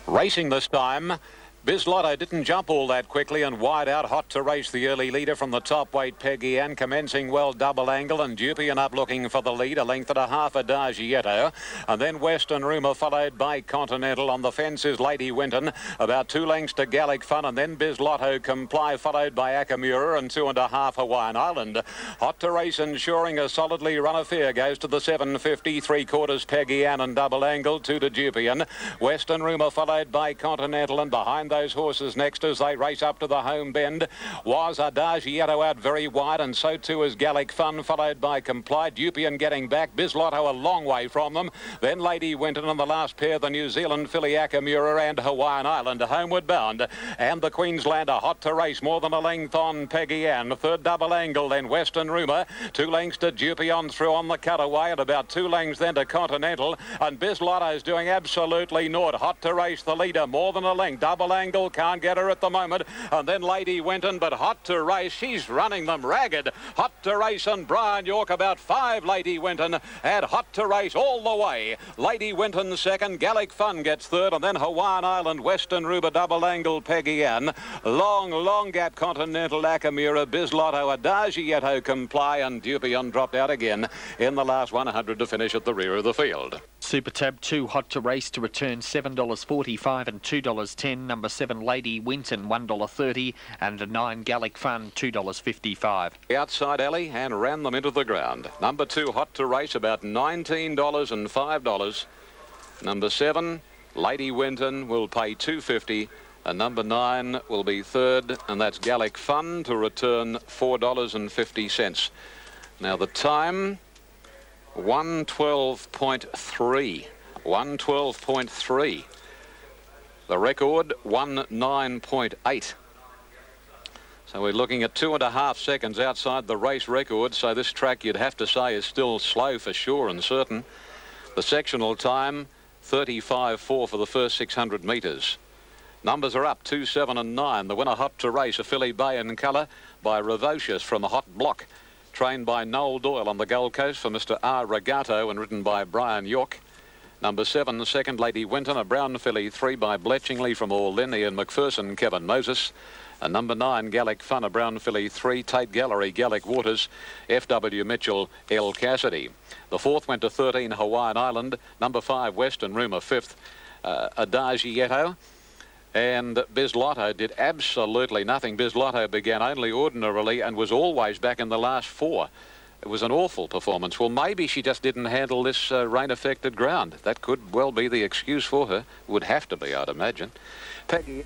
Racing this time. Bislotto didn't jump all that quickly and wide out. Hot to Race, the early leader from the top weight. Peggy Ann commencing well, Double Angle and Dupian up looking for the lead. A length and a half, Adagietto. And then Western Rumour followed by Continental. On the fence is Lady Winton. About 2 lengths to Gallic Fun and then Bislotto Comply followed by Akamura and 2 1/2 Hawaiian Island. Hot to Race ensuring a solidly run affair goes to the 750. 3/4 Peggy Ann and Double Angle. 2 to Dupian. Western Rumour followed by Continental and behind those horses next as they race up to the home bend was Adagietto out very wide, and so too is Gallic Fun, followed by Comply. Dupian getting back, Bislotto a long way from them. Then Lady Winton and the last pair, the New Zealand filly Akamura and Hawaiian Island, homeward bound. And the Queenslander Hot to Race, more than a length on Peggy Ann. Third Double Angle, then Western Rumour. 2 lengths to Dupian through on the cutaway, and about 2 lengths then to Continental. And Bislotto's doing absolutely naught. Hot to Race the leader, more than a length. Double Angle can't get her at the moment, and then Lady Winton, but Hot to Race, she's running them ragged. Hot to Race and Brian York about 5. Lady Winton and Hot to Race all the way. Lady Winton second, Gallic Fun gets third, and then Hawaiian Island, Western Rumour, Double Angle, Peggy Ann. Long gap, Continental, Akamura, Bislotto, Adagietto Comply, and Dupian dropped out again in the last 100 to finish at the rear of the field. Super Tab 2 Hot to Race to return $7.45 and $2.10. Number 7 Lady Winton $1.30 and 9 Gallic Fun $2.55. Outside alley and ran them into the ground. Number 2 Hot to Race about $19 and $5. Number 7 Lady Winton will pay $2.50. And number 9 will be third, and that's Gallic Fun to return $4.50. Now the time 112.3. 112.3. The record 19.8. So we're looking at 2.5 seconds outside the race record. So this track, you'd have to say, is still slow for sure and certain. The sectional time 35.4 for the first 600 metres. Numbers are up 2, 7 and 9. The winner Hot to Race, a filly bay in colour by Revocious from a Hot Block. Trained by Noel Doyle on the Gold Coast for Mr. R. Regato and ridden by Brian York. Number 7, second Lady Winton, a brown filly, 3 by Bletchingley from All Lin, Ian McPherson, Kevin Moses. And number 9, Gallic Fun, a brown filly, 3, Tate Gallery, Gallic Waters, F.W. Mitchell, L. Cassidy. The 4th went to 13, Hawaiian Island. Number 5, Western Rumour, 5th, Adagietto. And Bislotto did absolutely nothing. Bislotto began only ordinarily and was always back in the last 4. It was an awful performance. Well, maybe she just didn't handle this rain-affected ground. That could well be the excuse for her. Would have to be, I'd imagine. Peggy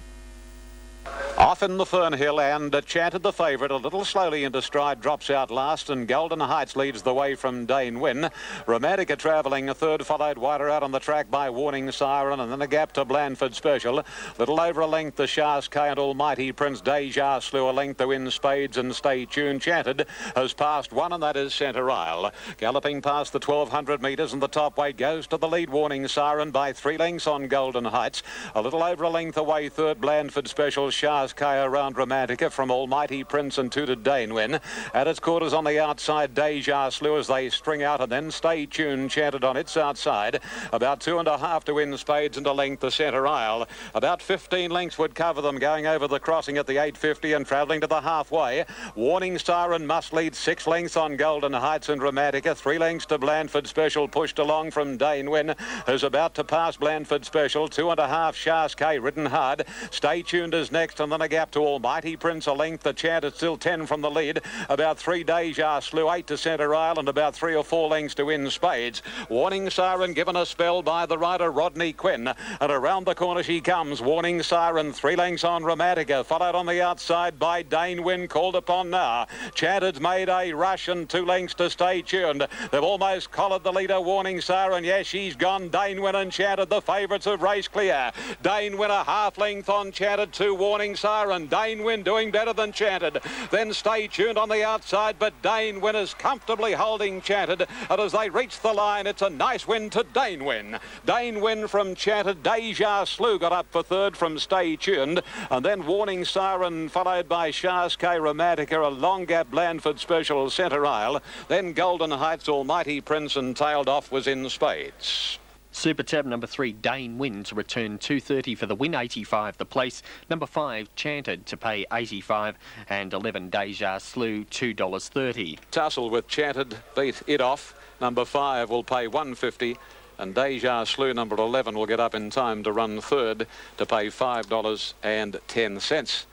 off in the Fernhill and Chanted the favourite a little slowly into stride, drops out last, and Golden Heights leads the way from Dane Wynn. Romantica travelling a third, followed wider out on the track by Warning Siren, and then a gap to Blandford Special. Little over a length to Shas K and Almighty Prince. Deja Slew a length to Win Spades and Stay Tuned. Chanted has passed 1, and that is Centre Isle. Galloping past the 1200 metres, and the top weight goes to the lead. Warning Siren by 3 lengths on Golden Heights. A little over a length away third, Blandford Special. Shas K around Romantica from Almighty Prince and 2 to Dane Wynn. At its quarters on the outside, Deja Slew as they string out, and then Stay Tuned Chanted on its outside. About 2.5 to Win Spades and a length to Centre Isle. About 15 lengths would cover them going over the crossing at the 850 and travelling to the halfway. Warning Siren must lead 6 lengths on Golden Heights and Romantica. 3 lengths to Blandford Special, pushed along from Dane Wynn, who's about to pass Blandford Special. 2.5 Shas K ridden hard. Stay Tuned is next, and then a gap to Almighty Prince, a length. The Chanted still 10 from the lead. About 3 Deja Slew, 8 to Centre Isle, and about 3 or 4 lengths to Win Spades. Warning Siren given a spell by the rider Rodney Quinn, and around the corner she comes. Warning Siren 3 lengths on Romantica, followed on the outside by Dane Wynn, called upon now. Chanted's made a rush, and 2 lengths to Stay Tuned. They've almost collared the leader, Warning Siren. Yes, she's gone. Dane Wynn and Chanted, the favourites of race clear. Dane Wynn a half length on Chanted, 2 Warning Siren. Dane Wynn doing better than Chanted. Then Stay Tuned on the outside, but Dane Wynn is comfortably holding Chanted. And as they reach the line, it's a nice win to Dane Wynn. Dane Wynn from Chanted. Deja Slew got up for third from Stay Tuned. And then Warning Siren followed by Shas K Romantica, a long gap Blandford Special, Centre Isle. Then Golden Heights, Almighty Prince, and tailed off was In Spades. Super Tab number 3, Dane Win to return 2.30 for the win, 85 the place. Number 5, Chanted to pay 85, and 11, Deja Slew, $2.30. Tussle with Chanted beat it off. Number 5 will pay 150. And Deja Slew, number 11, will get up in time to run third to pay $5.10.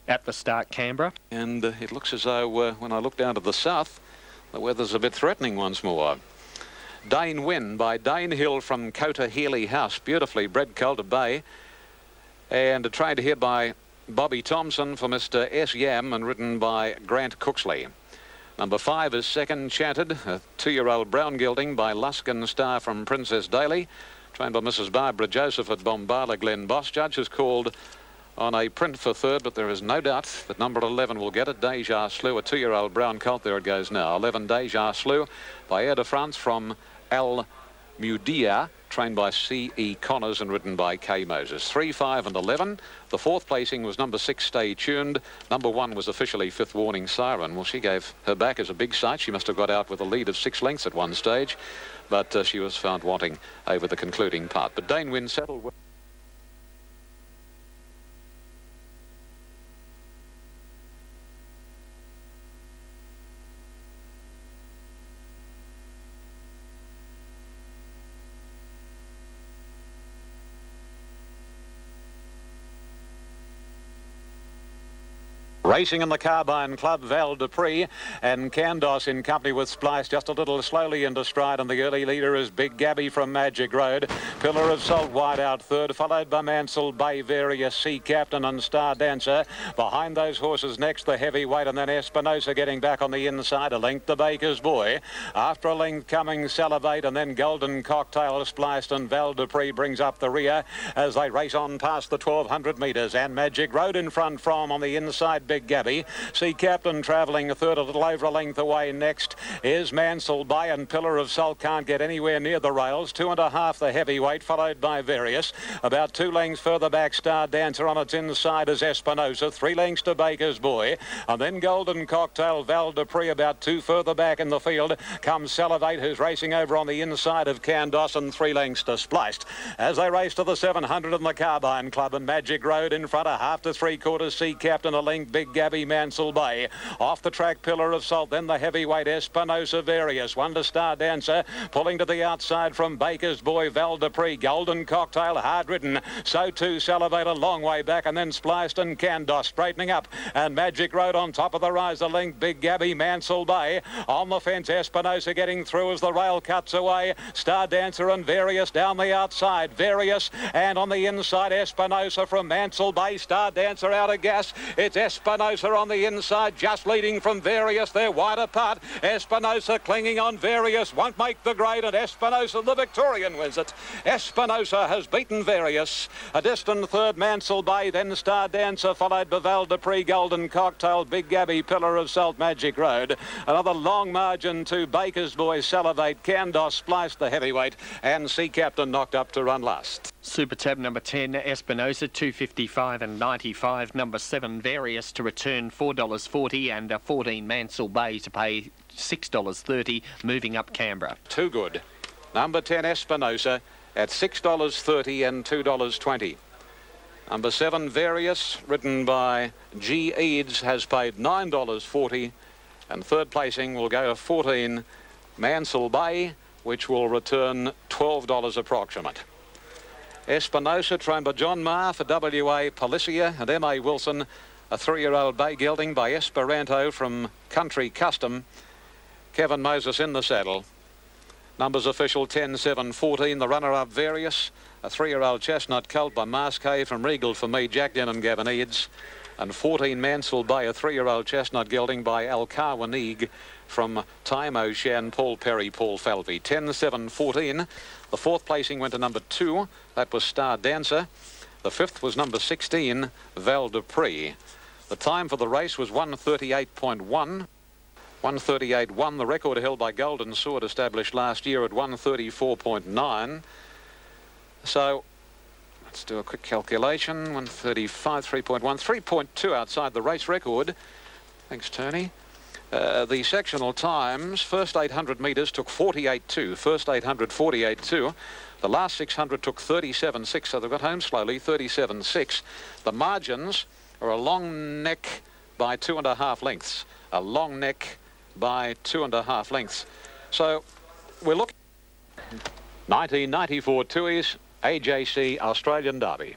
At the start, Canberra. And it looks as though when I look down to the south, the weather's a bit threatening once more. Dane Win by Dane Hill from Kota Healy House, beautifully bred colt of Bay. And trained here by Bobby Thompson for Mr. S. Yam and ridden by Grant Cooksley. Number 5 is second, Chanted, a 2-year-old brown gelding by Luskin Star from Princess Daly, trained by Mrs. Barbara Joseph at Bombala Glen Boss. Judge has called on a print for third, but there is no doubt that number 11 will get it. Deja Slew, a 2-year-old brown colt. There it goes now. 11, Deja Slew by Air de France from Al Mudia, trained by C.E. Connors and ridden by K. Moses. 3, 5 and 11. The fourth placing was number 6, Stay Tuned. Number 1 was officially Fifth Warning Siren. Well, she gave her back as a big sight. She must have got out with a lead of 6 lengths at one stage, but she was found wanting over the concluding part. But Dane Win settled with... Racing in the Carbine Club, Val Dupree and Candos in company with Splice just a little slowly into stride, and the early leader is Big Gabby from Magic Road. Pillar of Salt wide out third, followed by Mansell Bay, Various, Sea Captain and Star Dancer. Behind those horses next the heavyweight, and then Espinosa getting back on the inside, a length to Baker's Boy. After a length coming Salivate, and then Golden Cocktail spliced, and Val Dupree brings up the rear as they race on past the 1200 metres, and Magic Road in front from on the inside Big Gabby. Sea Captain travelling a third, a little over a length away. Next is Mansell Bay, and Pillar of Salt can't get anywhere near the rails. 2.5 the heavyweight, followed by Various. About 2 lengths further back, Star Dancer on its inside is Espinosa. 3 lengths to Baker's Boy, and then Golden Cocktail, Val Dupree. About 2 further back in the field comes Salivate, who's racing over on the inside of Candos, and 3 lengths to Spliced. As they race to the 700 in the Carbine Club, and Magic Road in front, a half to 3/4 Sea Captain, a length Big Gabby, Mansell Bay. Off the track, Pillar of Salt, then the heavyweight Espinosa, Various. 1 to Star Dancer, pulling to the outside from Baker's Boy, Val Dupree. Golden Cocktail, hard ridden. So too Salivate, a long way back, and then Spliced and Candos straightening up. And Magic Road on top of the rise, the length Big Gabby, Mansell Bay. On the fence, Espinosa getting through as the rail cuts away. Star Dancer and Various down the outside. Various, and on the inside, Espinosa from Mansell Bay. Star Dancer out of gas. It's Espinosa on the inside, just leading from Various. They're wide apart. Espinosa clinging on Various, won't make the grade, and Espinosa, the Victorian, wins it. Espinosa has beaten Various. A distant third, Mansell Bay, then Star Dancer, followed by Val Dupree, Golden Cocktail, Big Gabby, Pillar of Salt, Magic Road. Another long margin to Baker's Boy, Salivate, Candos, Spliced the heavyweight, and Sea Captain knocked up to run last. Super Tab number 10, Espinosa, 2.55 and 95. Number 7, Various to return $4.40, and 14, Mansell Bay to pay $6.30, moving up Canberra. Too good. Number 10, Espinosa, at $6.30 and $2.20. Number 7, Various, ridden by G. Eads, has paid $9.40, and third placing will go to 14, Mansell Bay, which will return $12 approximate. Espinosa, trained by John Marr for W.A. Policia, and M.A. Wilson, a 3-year-old bay gelding by Esperanto from Country Custom. Kevin Moses in the saddle. Numbers official 10, 7, 14. The runner-up Various, a 3-year-old chestnut colt by Masquet from Regal for me, Jack Den and Gavin Eads. And 14, Mansell Bay, a 3-year-old chestnut gelding by Alcarwaneeg from Time O'Shan, Paul Perry, Paul Falvey. 10, 7, 14. The fourth placing went to number 2. That was Star Dancer. The fifth was number 16, Val Dupree. The time for the race was 1:38.1. 1:38.1. The record held by Golden Sword, established last year at 1:34.9. So let's do a quick calculation. 1:35, 3.1, 3.2 outside the race record. Thanks, Tony. The sectional times, first 800 metres took 48.2. First 800, 48.2. The last 600 took 37.6, so they've got home slowly, 37.6. The margins are a long neck by 2.5 lengths. A long neck by 2.5 lengths. So we're looking 1994 Tui's AJC Australian Derby.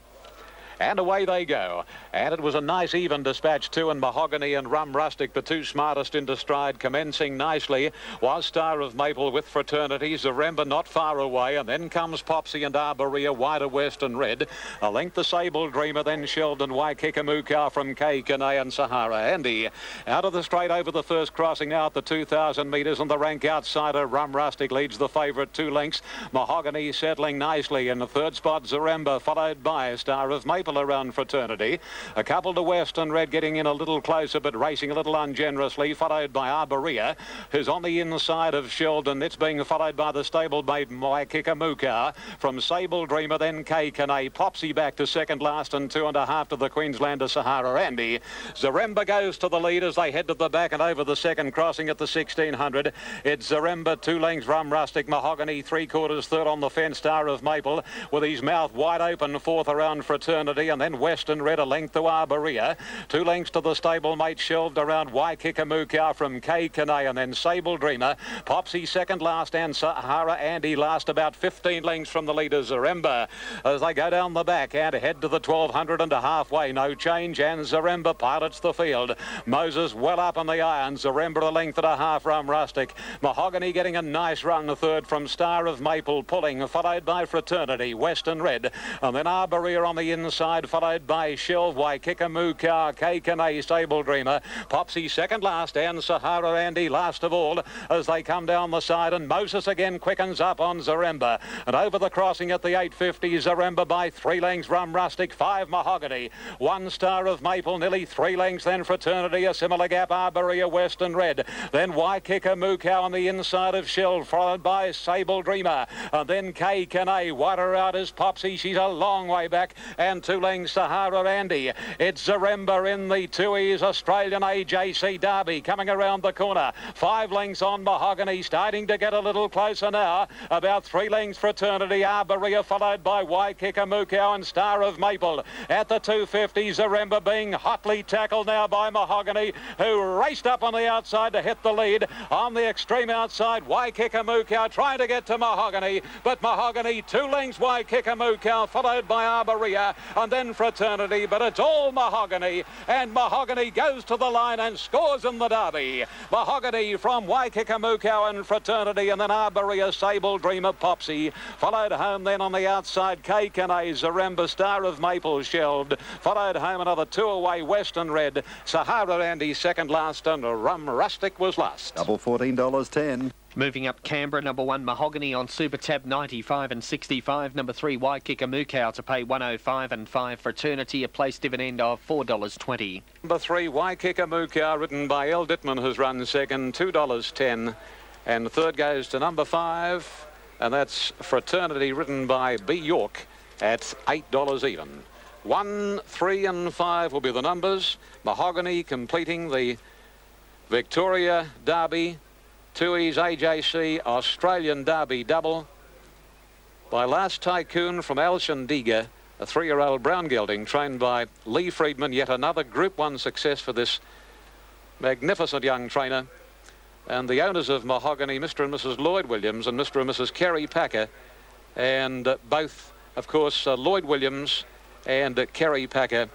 And away they go. And it was a nice even dispatch too, and Mahogany and Rum Rustic, the two smartest into stride, commencing nicely was Star of Maple with Fraternity. Zaremba not far away, and then comes Popsy and Arborea, wider west and red. A length the Sable Dreamer, then Sheldon, Waikikamuka from Kane and Sahara Andy. Out of the straight over the first crossing out the 2,000 metres, and the rank outsider Rum Rustic leads the favourite 2 lengths. Mahogany settling nicely in the third spot. Zaremba followed by Star of Maple around Fraternity. A couple to west and red getting in a little closer but racing a little ungenerously, followed by Arborea, who's on the inside of Sheldon. It's being followed by the stablemate Waikikamuka from Sable Dreamer, then Kane. Popsy back to second last and 2.5 to the Queenslander Sahara Andy. Zaremba goes to the lead as they head to the back and over the second crossing at the 1600. It's Zaremba 2 lengths, Rum Rustic, Mahogany 3/4 third on the fence, Star of Maple with his mouth wide open fourth around Fraternity, and then Western Red a length to Arborea. 2 lengths to the stablemate shelved around Waikikamuka from Kane, and then Sable Dreamer. Popsy second last and Sahara Andy last, about 15 lengths from the leader Zaremba as they go down the back and head to the 1200 and a halfway. No change, and Zaremba pilots the field. Moses well up on the iron. Zaremba a length and a half. Rum Rustic. Mahogany getting a nice run, the third from Star of Maple pulling, followed by Fraternity, Western Red, and then Arborea on the inside, followed by Shelv, Waikikamuka, Kane, Sable Dreamer. Popsy second last, and Sahara Andy last of all as they come down the side, and Moses again quickens up on Zaremba. And over the crossing at the 850, Zaremba by 3 lengths, Rum Rustic, 5 Mahogany, 1 Star of Maple, nearly 3 lengths, then Fraternity, a similar gap, Arborea, Western Red, then Waikikamuka on the inside of Shelv, followed by Sable Dreamer, and then Kane, wider out is Popsy, she's a long way back, and 2 lengths Sahara Andy. It's Zaremba in the Tui's Australian AJC Derby coming around the corner. 5 lengths on Mahogany, starting to get a little closer now. About 3 lengths Fraternity, Arborea followed by Waikikamuka and Star of Maple. At the 250, Zaremba being hotly tackled now by Mahogany, who raced up on the outside to hit the lead. On the extreme outside, Waikikamuka trying to get to Mahogany, but Mahogany 2 lengths Waikikamuka followed by Arborea, and then Fraternity, but it's all Mahogany, and Mahogany goes to the line and scores in the Derby. Mahogany from Waikikamuka and Fraternity, and then Arborea, Sable Dreamer, Popsy, followed home then on the outside Kane, Zaremba, Star of Maple shelved, followed home another 2 away, Western Red, Sahara Andy second last, and Rum Rustic was last. Double $14.10. Moving up Canberra, number 1 Mahogany on Super Tab 95 and 65. Number 3 Waikikamuka to pay 105 and 5 Fraternity, a place dividend of $4.20. Number 3 Waikikamuka, ridden by L. Dittman, who's run second, $2.10, and third goes to number 5, and that's Fraternity, ridden by B. York at $8 even. 1, 3 and 5 will be the numbers. Mahogany completing the Victoria Derby, Tui's AJC Australian Derby double by Last Tycoon from Alshandiga, a 3-year-old brown gelding trained by Lee Friedman. Yet another Group 1 success for this magnificent young trainer. And the owners of Mahogany, Mr. and Mrs. Lloyd Williams and Mr. and Mrs. Kerry Packer, and both, of course, Lloyd Williams and Kerry Packer,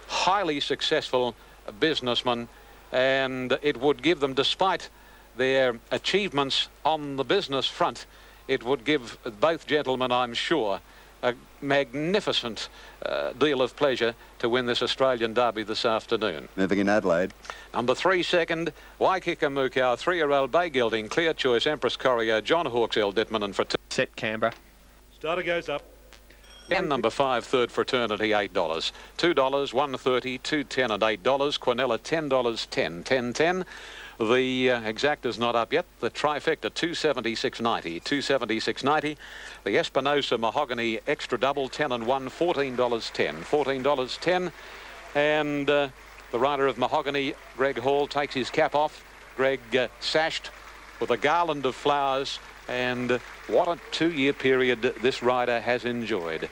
highly successful businessmen, and it would give them, despite their achievements on the business front, it would give both gentlemen, I'm sure, a magnificent deal of pleasure to win this Australian Derby this afternoon. Moving in Adelaide. Number 3 second, Waikikamuka, 3-year-old bay gelding, Clear Choice, Empress Courier, John Hawkes, L. Dittman and Fraternity. Set Canberra. Starter goes up. And number 5, Third Fraternity, $8. $2, $1.30, $2.10 and $8. Quinella, $10.10, $10.10. The exacta's not up yet. The trifecta, $276.90, $276.90. The Espinosa Mahogany Extra Double, 10 and 1, $14.10, $14.10. And The rider of Mahogany, Greg Hall, takes his cap off. Greg sashed with a garland of flowers, and what a 2-year period this rider has enjoyed.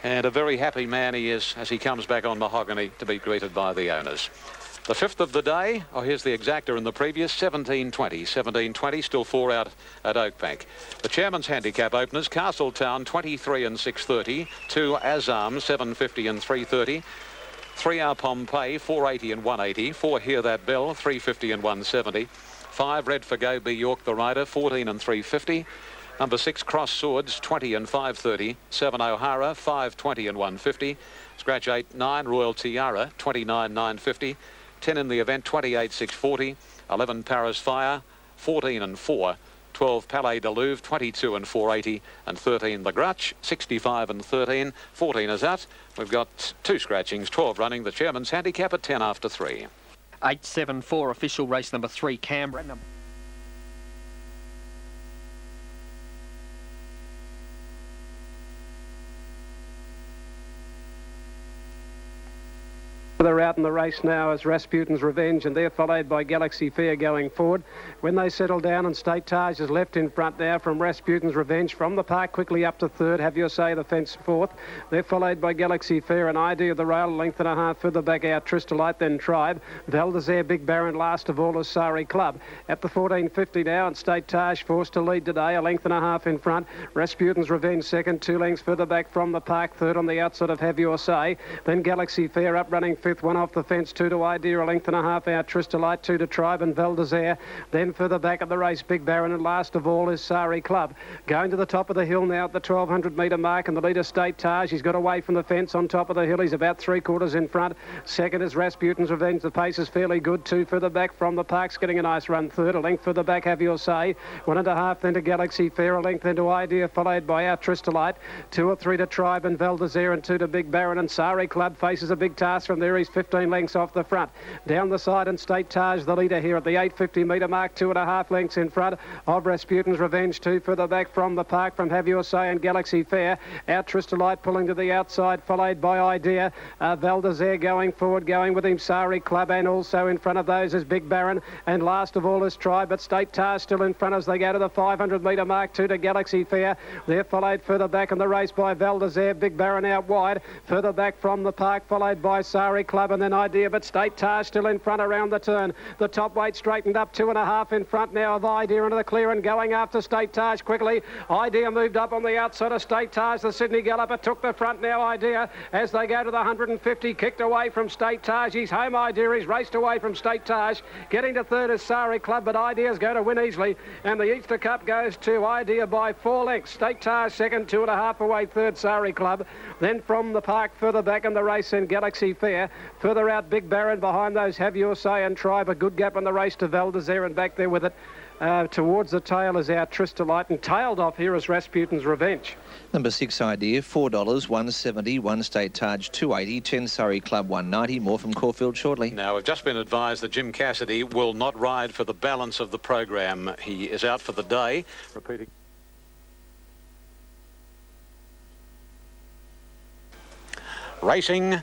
And a very happy man he is as he comes back on Mahogany to be greeted by the owners. The 5th of the day, here's the exacta in the previous, 17.20. 17.20, still 4 out at Oakbank. The chairman's handicap openers, Castletown 23 and 6.30, 2 Azam 7.50 and 3.30, 3 Our Pompeii 4.80 and 1.80, 4 Hear That Bell 3.50 and 1.70, 5 Red for Go Be York the Rider 14 and 3.50, number 6 Cross Swords 20 and 5.30, 7 O'Hara 5.20 and 1.50, scratch 8 9 Royal Tiara 29 9.50, 10 in the event 28 6.40, 11 Paris Fire 14 and 4, 12 Palais de Louvre 22 and 4.80, and 13 The Grutch 65 and 13. 14 is out. We've got 2 scratchings, 12 running. The chairman's handicap at 10 after 3. 8.74 official race number 3 Canberra. They're out in the race now as Rasputin's Revenge, and they're followed by Galaxy Fair going forward. When they settle down, and State Taj is left in front now from Rasputin's Revenge. From the park quickly up to 3rd, Have Your Say, the fence 4th. They're followed by Galaxy Fair, an Idea of the Rail, length and a half further back out Tristolite, then Tribe. Valdezere, Big Baron, last of all is Sari Club. At the 14.50 now, and State Taj forced to lead today, a length and a half in front. Rasputin's Revenge second, 2 lengths further back from the park, 3rd on the outside of Have Your Say. Then Galaxy Fair up running 5th, 1 off the fence, 2 to Idea, a length and a half out Tristolite, 2 to Tribe and Valdezere. Then further back at the race, Big Baron, and last of all is Sari Club. Going to the top of the hill now at the 1,200 metre mark, and the leader State Taj. He's got away from the fence on top of the hill. He's about 3/4 in front. Second is Rasputin's Revenge. The pace is fairly good. 2 further back from the park's getting a nice run. 3rd, a length further back, Have Your Say. 1.5 then to Galaxy Fair, a length then to Idea, followed by our Tristolite. 2 or 3 to Tribe and Valdezere, and 2 to Big Baron, and Sari Club faces a big task from there. He's 15 lengths off the front. Down the side, and State Taj the leader here at the 850 metre mark, 2.5 lengths in front of Rasputin's Revenge. 2 further back from the park from Have Your Say and Galaxy Fair. Out Tristolite pulling to the outside, followed by Idea. Valdezere going forward, going with him Sari Club, and also in front of those is Big Baron, and last of all is Tribe, but State Taj still in front as they go to the 500 metre mark. 2 to Galaxy Fair. They're followed further back in the race by Valdezere. Big Baron out wide. Further back from the park, followed by Sari Club, and then Idea, but State Taj still in front around the turn. The top weight straightened up, 2.5 in front now of Idea into the clear, and going after State Taj quickly. Idea moved up on the outside of State Taj. The Sydney Galloper took the front now, Idea, as they go to the 150, kicked away from State Taj. He's home, Idea. He's raced away from State Taj. Getting to 3rd is Sari Club, but Idea's going to win easily, and the Easter Cup goes to Idea by 4 lengths. State Taj second, 2.5 away, 3rd Sari Club. Then from the park further back in the race in Galaxy Fair. Further out Big Baron, behind those Have Your Say and Tribe. A good gap on the race to Valdezere, and back there with it towards the tail is our Tristolite, and tailed off here is Rasputin's Revenge. Number 6 Idea, $4, 170, 1 State Taj, 280, 10 Surrey Club, 190. More from Caulfield shortly. Now, we've just been advised that Jim Cassidy will not ride for the balance of the program. He is out for the day. Repeating. Racing.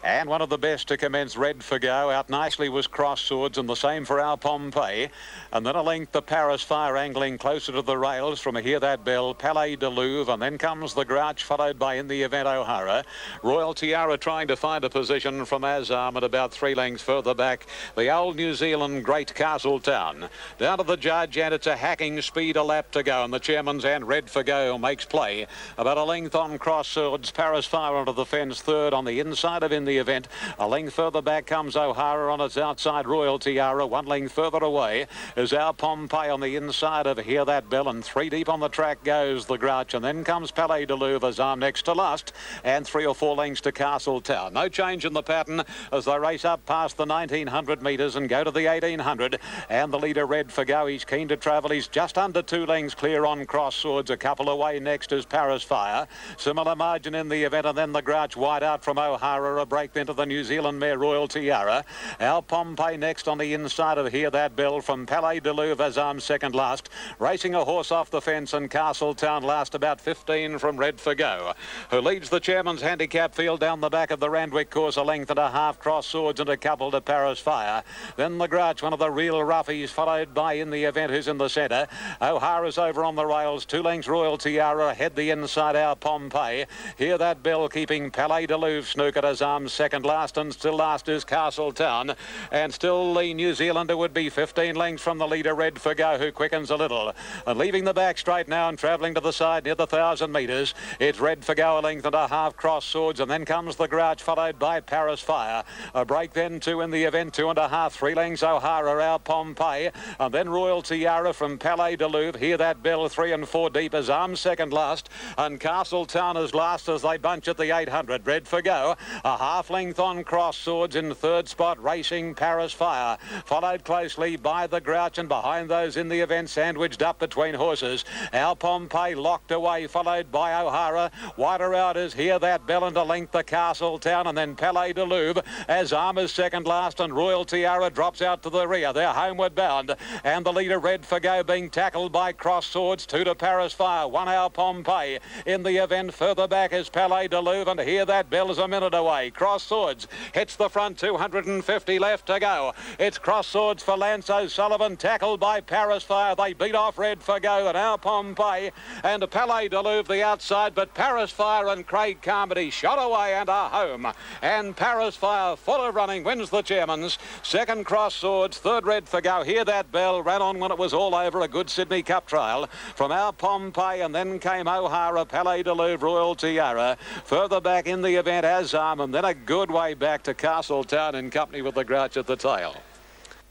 And one of the best to commence, Red for Go. Out nicely was Cross Swords, and the same for Our Pompeii. And then a length, the Paris Fire, angling closer to the rails from a Hear That Bell, Palais de Louvre, and then comes the Grouch, followed by In the Event O'Hara. Royal Tiara trying to find a position from Azam at about 3 lengths further back. The old New Zealand great Castletown. Down to the judge, and it's a hacking speed, a lap to go, and the chairman's and Red for Go makes play. About a length on Cross Swords, Paris Fire onto the fence, 3rd on the inside of In the Event. A length further back comes O'Hara on its outside, Royal Tiara. 1 length further away is Our Pompeii on the inside of Hear That Bell, and 3 deep on the track goes the Grouch, and then comes Palais de Louvre's arm next to last, and 3 or 4 lengths to Castletown. No change in the pattern as they race up past the 1900 metres and go to the 1800, and the leader Red for Go, he's keen to travel. He's just under 2 lengths clear on Cross Swords. A couple away next is Paris Fire. Similar margin In the Event, and then the Grouch wide out from O'Hara. A break break then to the New Zealand mare Royal Tiara. Our Pompey next on the inside of Hear That Bell from Palais de Louvre as I'm second last. Racing a horse off the fence and Castletown last, about 15 from Red for Go, who leads the chairman's handicap field down the back of the Randwick course, a length and a half. Cross Swords and a couple to Paris Fire. Then the Grouch, one of the real roughies, followed by In the Event, who's in the centre. O'Hara's over on the rails. 2 lengths Royal Tiara ahead the inside, Our Pompey. Hear That Bell keeping Palais de Louvre snookered as I'm second last, and still last is Castletown. And still the New Zealander would be 15 lengths from the leader, Red for Go, who quickens a little. And leaving the back straight now and travelling to the side near the 1,000 metres, it's Red for Go, a length and a half. Cross Swords, and then comes the Grouch, followed by Paris Fire. A break then 2 in the event, 2.5. 3 lengths O'Hara, Our Pompey, and then Royal Tiara from Palais de Louvre. Hear That Bell 3 and 4 deep as I'm second last, and Castletown is last as they bunch at the 800. Red for Go, a half length on Cross Swords in third spot, racing Paris Fire, followed closely by the Grouch, and behind those in the event, sandwiched up between horses, Our Pompey locked away, followed by O'Hara. Wider out is Hear That Bell and a length the Castletown, and then Palais de Louvre as Armour's second last, and Royal Tiara drops out to the rear. They're homeward bound, and the leader Red for Go being tackled by Cross Swords. 2 to Paris Fire, 1 Our Pompey. In the event further back is Palais de Louvre, and Hear That Bell is a minute away. Cross Swords hits the front, 250 left to go. It's Cross Swords for Lance O'Sullivan, tackled by Paris Fire. They beat off Red for Go and Our Pompey, and Palais de Louvre the outside, but Paris Fire and Craig Carmody shot away and are home. And Paris Fire, full of running, wins the chairman's. Second Cross Swords, third Red for Go. Hear That Bell ran on when it was all over, a good Sydney Cup trial from Our Pompey, and then came O'Hara, Palais de Louvre, Royal Tiara. Further back in the event as and then a good way back to Castletown in company with the Grouch at the tail.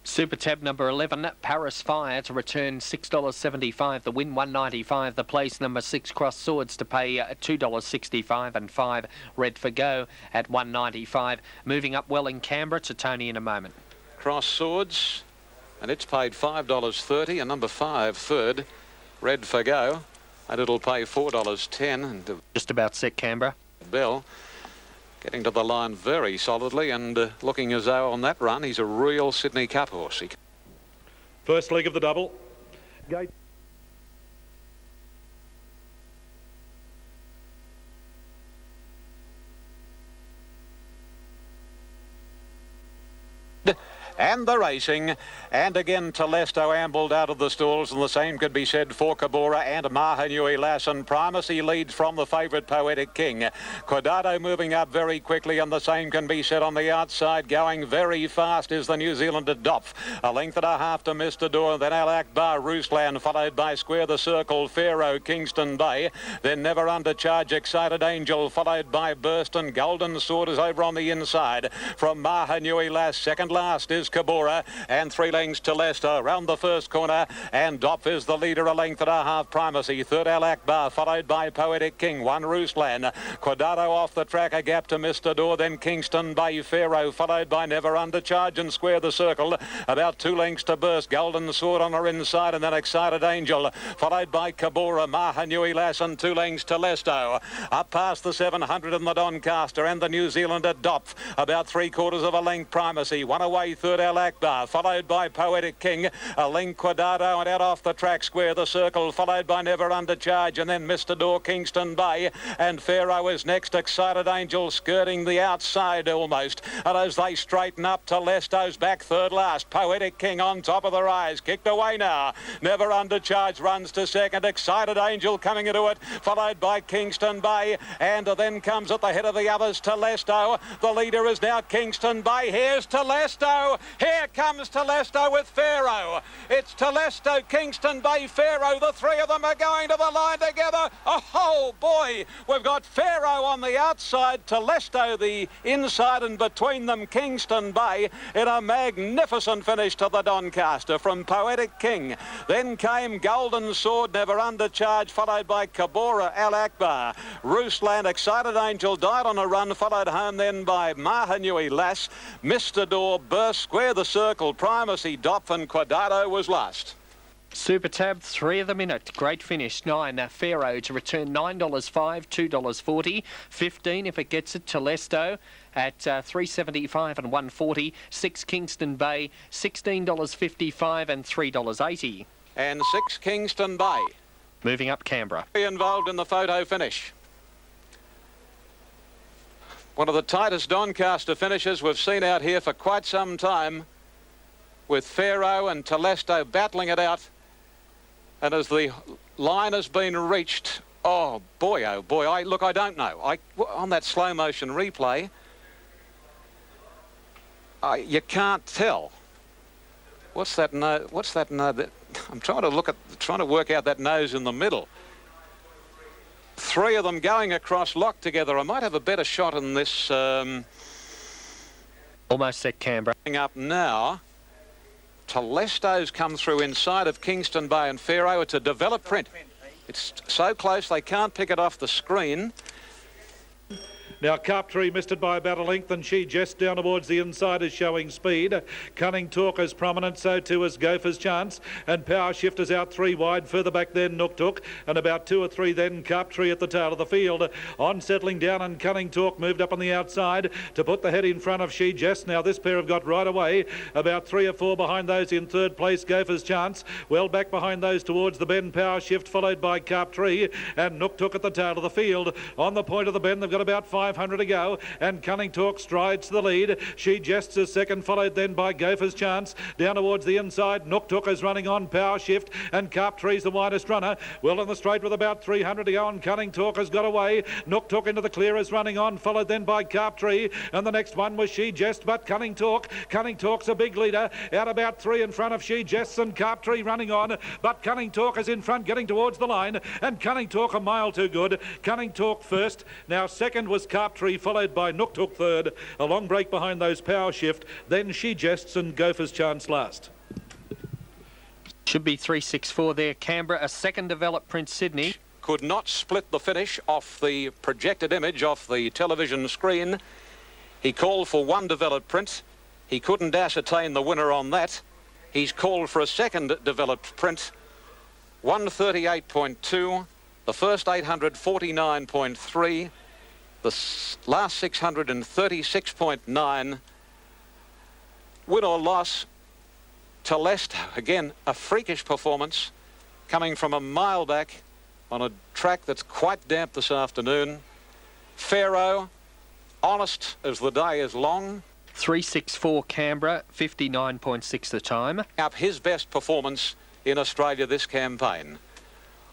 Super Tab number 11, Paris Fire to return $6.75. The win $1.95. The place number 6, Cross Swords, to pay $2.65, and 5 Red for Go at $1.95. Moving up well in Canberra to Tony in a moment. Cross Swords, and it's paid $5.30, and number 5 third Red for Go, and it'll pay $4.10. And just about set Canberra. Bell getting to the line very solidly, and looking as though on that run he's a real Sydney Cup horse. First leg of the double. Gate. And the racing, and again Telesto ambled out of the stalls, and the same could be said for Cabora and Mahanui Lass, and Primacy leads from the favourite Poetic King. Quadrado moving up very quickly, and the same can be said on the outside. Going very fast is the New Zealander Dopf, a length and a half to Mr. Door, then Al Akbar Ruslan, followed by Square the Circle, Pharaoh, Kingston Bay, then Never Under Charge, Excited Angel, followed by Burst, and Golden Sword is over on the inside from Mahanui Lass. Second last is Cabora, and 3 lengths to Leicester round the first corner, and Dopf is the leader, a length and a half. Primacy, third Al Akbar, followed by Poetic King, 1 Ruslan. Quadrado off the track, a gap to Mr. Door, then Kingston Bay, Pharaoh, followed by Never Under Charge and Square the Circle, about 2 lengths to Burst. Golden Sword on her inside, and then Excited Angel, followed by Cabora, Mahanui Lass, and 2 lengths to Lesto. Up past the 700 in the Doncaster, and the New Zealander Dopf, about 3/4 of a length. Primacy, 1 away, third Al Akbar, followed by Poetic King, a length Quadrado, and out off the track Square the Circle, followed by Never Under Charge, and then Mr. Door, Kingston Bay, and Pharaoh is next. Excited Angel skirting the outside almost, and as they straighten up to Lesto's back, third last. Poetic King on top of the rise, kicked away now. Never Under Charge runs to second. Excited Angel coming into it, followed by Kingston Bay, and then comes at the head of the others Telesto. The leader is now Kingston Bay. Here's Telesto. Here comes Telesto with Pharaoh. It's Telesto, Kingston Bay, Pharaoh. The 3 of them are going to the line together. Oh boy, we've got Pharaoh on the outside, Telesto the inside, and between them Kingston Bay in a magnificent finish to the Doncaster from Poetic King. Then came Golden Sword, Never Under Charge, followed by Cabora, Al Akbar. Ruslan, Excited Angel died on a run, followed home then by Mahanui Lass. Mr. Door, Burst, Square the Circle, Primacy, Dopf, and Quadrado was last. Super Tab, 3 of the minute. Great finish. 9, Pharaoh to return $9.05, $2.40. 15 if it gets it to Lesto at $3.75 and $1.40. 6 Kingston Bay, $16.55 and $3.80. And 6 Kingston Bay. Moving up Canberra. Involved in the photo finish. One of the tightest Doncaster finishes we've seen out here for quite some time, with Pharaoh and Telesto battling it out. And as the line has been reached, oh boy, I don't know. On that slow motion replay, you can't tell. What's that nose? What's that nose? I'm trying to work out that nose in the middle. 3 of them going across locked together. I might have a better shot in this. Almost set Canberra. Up now. Telesto's come through inside of Kingston Bay and Pharaoh. It's a developed print. It's so close they can't pick it off the screen. Now Carptree missed it by about a length, and She Jest down towards the inside is showing speed. Cunning Talk is prominent, so too is Gopher's Chance, and Power Shift is out 3 wide. Further back then Nook Took, and about 2 or 3 then Carptree at the tail of the field. On settling down, and Cunning Talk moved up on the outside to put the head in front of She Jest. Now this pair have got right away, about 3 or 4 behind those in third place. Gopher's Chance well back behind those towards the bend. Power Shift followed by Carptree, and Nook Took at the tail of the field. On the point of the bend they've got about 500 to go, and Cunning Talk strides to the lead. She Jests is second, followed then by Gopher's Chance. Down towards the inside, Nook Took is running on. Power Shift, and Carptree's the widest runner. Well in the straight with about 300 to go, and Cunning Talk has got away. Nook Took into the clear is running on, followed then by Carptree, and the next one was She Jest, but Cunning Talk's a big leader, out about 3 in front of She Jests, and Carptree running on, but Cunning Talk is in front getting towards the line, and Cunning Talk a mile too good. Cunning Talk first, now second was Carptree, followed by Nook Took third. A long break behind those. Power Shift, then She Jests and Gopher's Chance last. Should be 3.64 there, Canberra. A second developed Prince Sydney. Could not split the finish off the projected image off the television screen. He called for 1 developed print. He couldn't ascertain the winner on that. He's called for a second developed print. 138.2. The first 849.3. The last 636.9. Win or loss, Telesto. Again, a freakish performance coming from a mile back on a track that's quite damp this afternoon. Pharaoh, honest as the day is long. 3.64 Canberra, 59.6 the time. Up his best performance in Australia this campaign.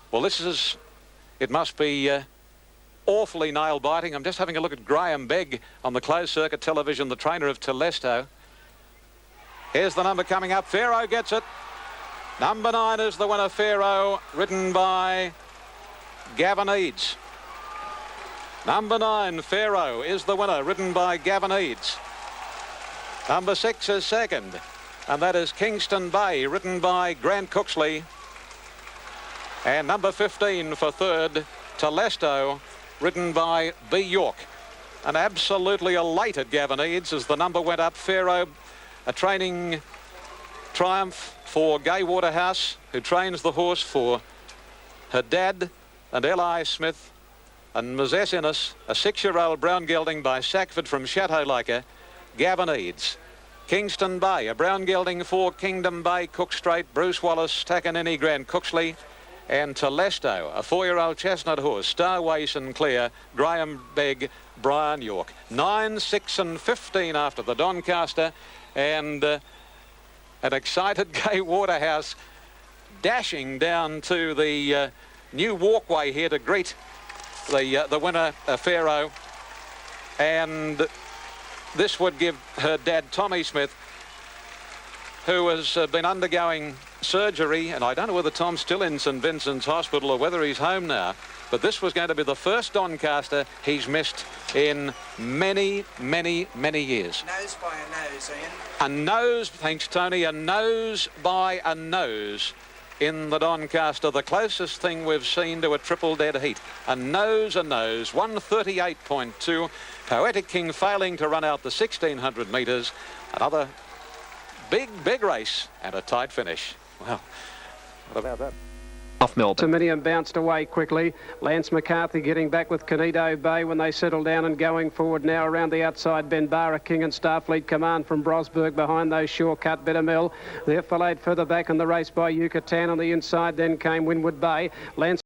Well, it must be awfully nail-biting. I'm just having a look at Graham Begg on the closed circuit television, the trainer of Telesto. Here's the number coming up. Pharaoh gets it. Number 9 is the winner, Pharaoh, ridden by Gavin Eads. Number 9, Pharaoh, is the winner, ridden by Gavin Eads. Number 6 is second, and that is Kingston Bay, ridden by Grant Cooksley. And number 15 for third, Telesto, ridden by B. York. An absolutely elated Gavin Eads as the number went up. Pharaoh, a training triumph for Gay Waterhouse, who trains the horse for her dad and L.I. Smith, and Moses Innes, a 6-year-old brown gelding by Sackford from Chateau Laker. Gavin Eads. Kingston Bay, a brown gelding for Kingdom Bay, Cook Strait, Bruce Wallace, Takanini, Grant Cooksley. And Telesto, a 4-year-old chestnut horse, Starway Sinclair, Graham Begg, Brian York. 9, 6 and 15 after the Doncaster, and an excited Gay Waterhouse dashing down to the new walkway here to greet the winner, Pharaoh. And this would give her dad, Tommy Smith, who has been undergoing surgery, and I don't know whether Tom's still in St Vincent's Hospital or whether he's home now, but this was going to be the first Doncaster he's missed in many, many, many years. Nose by a nose, Ian. A nose, thanks Tony, a nose by a nose in the Doncaster, the closest thing we've seen to a triple dead heat. A nose, 138.2. Poetic King failing to run out the 1600 metres. Another big race and a tight finish. Well, What about that? Off Melbourne. Dominion bounced away quickly. Lance McCarthy getting back with Canito Bay when they settle down and going forward now around the outside. Benbara King and Starfleet Command from Brosberg behind those. Shortcut Better Mill. They're followed further back in the race by Yucatan on the inside. Then came Windward Bay. Lance